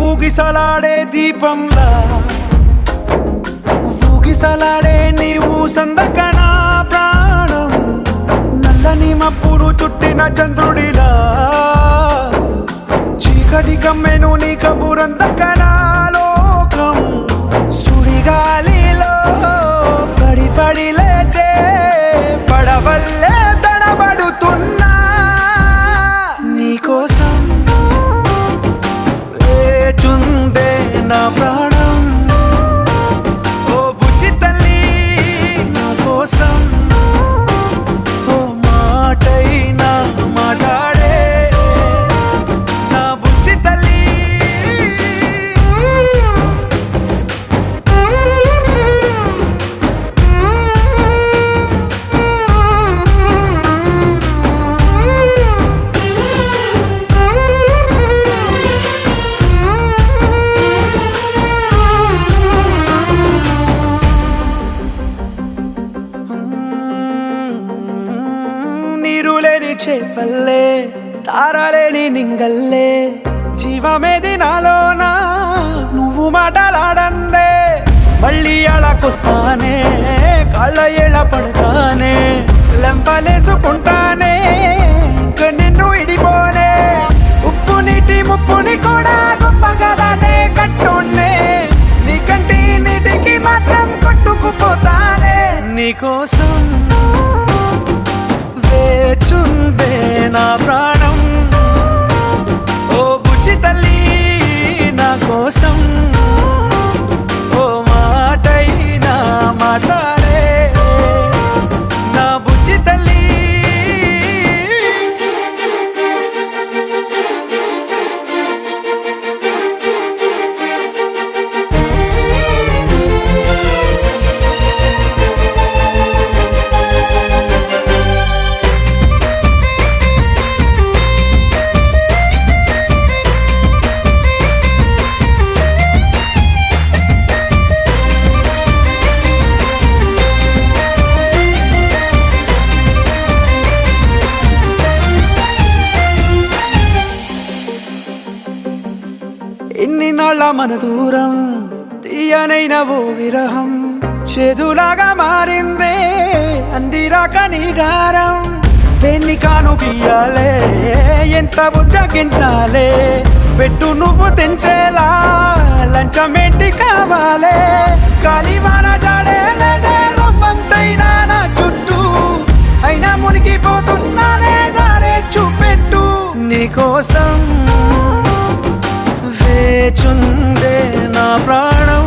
ఊగిసలాడే దీపంలా ఊగిసలాడే నీవు సందకనా ప్రాణం నల్లని మబ్బులు చుట్టిన చంద్రుడిలా చీకటి కమ్మెను నీ కబురందకనా లోకం సుడిగాలిలో పడి పడి లేచే పడవల్లే తడబడుతున్నా నీకోసం వేచుందే నా ప్రాణం ఓ బుజ్జి తల్లి నా కోసం ఓ మాటైనా మాట్లాడే నా బుజ్జి తల్లి నీరులేని చేపల్లే తారలేని నింగల్లే జీవమేది నాలోనా నువ్వు మాటలాడందే మళ్ళీ అళకొస్తానే కాళ్ళ ఏళ్ళ పడతానే లెంపలేసుకుంటానే ఇంక నిన్ను ఇడిపోనే ఉప్పు నీటి ముప్పుని కూడా గొప్పగదానే కట్టున్నే నీ కంటి నీటికి మాత్రం కొట్టుకుపోతానే నీకోసం వేచుందే నా ప్రాణం ఓ బుజ్జి తల్లి నా కోసం ఓ మాటైనా మాట్లాడే నా బుజ్జి తల్లి ఎన్ని నాళ్ళ మన దూరం తీయనైన ఓ విరహం చేదులాగా మారిందే అందిరాక నీ గారం దేన్ని కాను బియ్యాలే ఎంత బుజ్జగించాలే పెట్టు నువ్వు తెంచేలా లంచమేంటి కావాలే కాలివాన జాడేలేదే రవ్వంతైనా నా చుట్టూ అయినా మునిగిపోతున్నానే దారే చూపెట్టు నీకోసం వేచుందే నా ప్రాణం